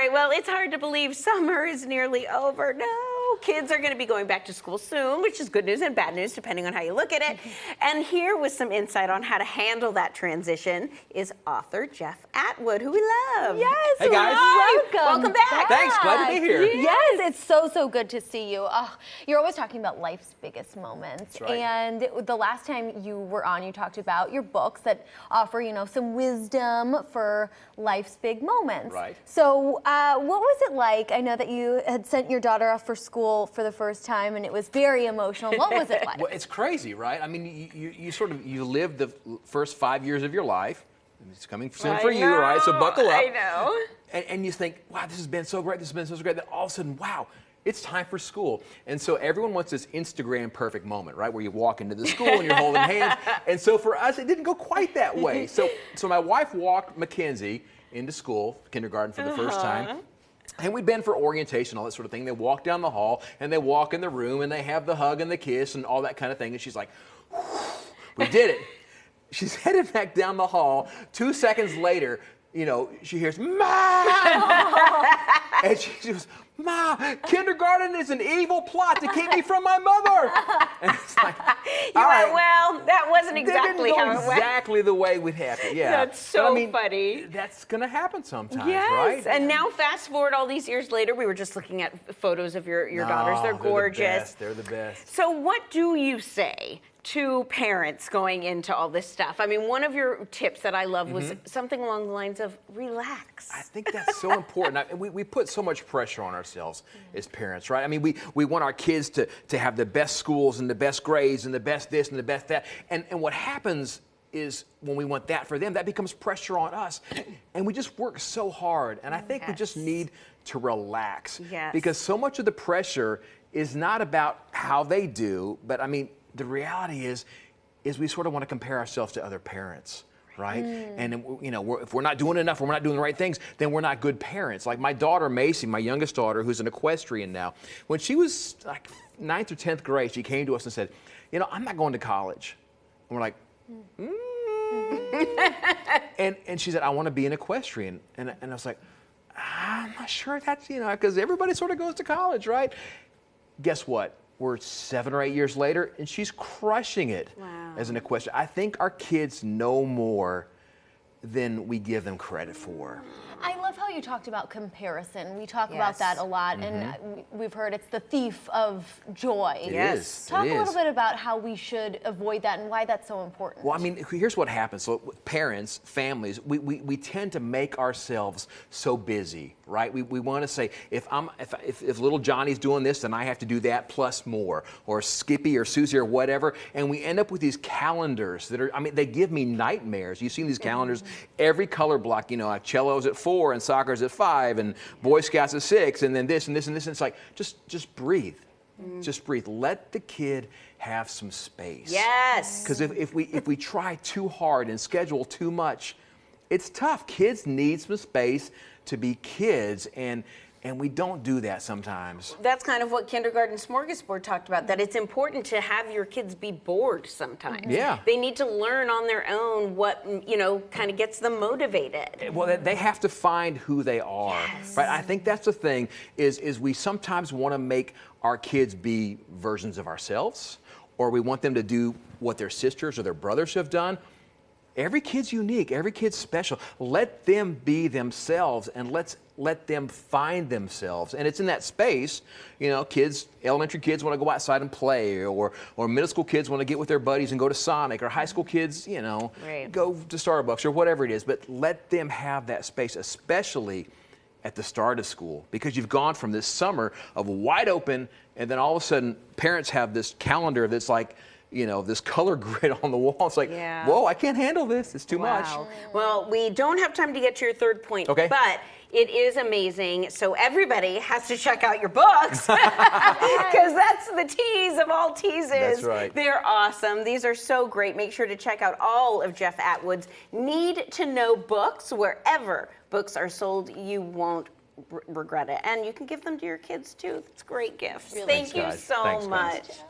right, well, it's hard to believe summer is nearly over. No, kids are going to be going back to school soon, which is good news and bad news, depending on how you look at it. And here with some insight on how to handle that transition is author Jeff Atwood, who we love. Yes, hey guys. Welcome back. Thanks, glad to be here. Yes, it's so good to see you. You're always talking about life's biggest moments. That's right. And the last time you were on, you talked about your books that offer, some wisdom for life's big moments. Right. So what was it like? I know that you had sent your daughter off for school for the first time, and it was very emotional. What was it like? Well, it's crazy, right? I mean, you live the first 5 years of your life. It's coming soon for you, right? So buckle up. I know. And you think, wow, this has been so great. This has been so great. Then all of a sudden, wow, it's time for school. And so everyone wants this Instagram perfect moment, right? Where you walk into the school and you're holding hands. And so for us, it didn't go quite that way. So my wife walked Mackenzie into school, kindergarten for the first time. And we'd been for orientation, all that sort of thing. They walk down the hall and they walk in the room and they have the hug and the kiss and all that kind of thing. And she's like, we did it. She's headed back down the hall. 2 seconds later, she hears, "Mom!" And she goes, "Ma, kindergarten is an evil plot to keep me from my mother." And it's like, You went, well, that wasn't exactly how it went. Exactly the way we'd happen, yeah. That's so funny. That's going to happen sometimes, yes. right? And now fast forward all these years later, we were just looking at photos of your daughters. They're gorgeous. They're the best. So what do you say to parents going into all this stuff? I mean, one of your tips that I love was something along the lines of relax. I think that's so important. We put so much pressure on ourselves as parents, right? I mean, we want our kids to have the best schools and the best grades and the best this and the best that. And what happens is when we want that for them, that becomes pressure on us. And we just work so hard. And I think we just need to relax. Yes. Because so much of the pressure is not about how they do, but I mean, the reality is we sort of want to compare ourselves to other parents, right? And if we're not doing enough, or we're not doing the right things, then we're not good parents. Like my daughter Macy, my youngest daughter, who's an equestrian now, when she was like 9th or 10th grade, she came to us and said, "I'm not going to college." And we're like, and she said, "I want to be an equestrian." And I was like, I'm not sure that's, because everybody sort of goes to college, right? Guess what? We're 7 or 8 years later, and she's crushing it as an equestrian. I think our kids know more than we give them credit for. I love how you talked about comparison. We talk about that a lot, and we've heard it's the thief of joy. It is. Talk a little bit about how we should avoid that and why that's so important. Well, I mean, here's what happens. So parents, families, we tend to make ourselves so busy, right? We want to say, if little Johnny's doing this, then I have to do that plus more, or Skippy or Susie or whatever, and we end up with these calendars that are, I mean, they give me nightmares. You've seen these calendars, every color block, like cello's at 4 and soccer's at 5 and Boy Scouts at 6 and then this and this and this, and it's like, just breathe. Just breathe. Let the kid have some space. Yes. Because if we try too hard and schedule too much, it's tough. Kids need some space to be kids, and we don't do that sometimes. That's kind of what Kindergarten Smorgasbord talked about, that it's important to have your kids be bored sometimes. Yeah. They need to learn on their own what, kind of gets them motivated. Well, they have to find who they are, right? I think that's the thing, is we sometimes want to make our kids be versions of ourselves, or we want them to do what their sisters or their brothers have done. Every kid's unique. Every kid's special. Let them be themselves, and let them find themselves. And it's in that space, elementary kids want to go outside and play, or middle school kids want to get with their buddies and go to Sonic, or high school kids, go to Starbucks or whatever it is. But let them have that space, especially at the start of school, because you've gone from this summer of wide open, and then all of a sudden parents have this calendar that's like, this color grid on the wall. It's like, whoa, I can't handle this. It's too much. Well, we don't have time to get to your third point, okay, but it is amazing. So everybody has to check out your books, because that's the tease of all teases. That's right. They're awesome. These are so great. Make sure to check out all of Jeff Atwood's Need to Know books wherever books are sold. You won't regret it. And you can give them to your kids too. It's great gifts. Really. Thank you guys. so Thanks, much. Thanks.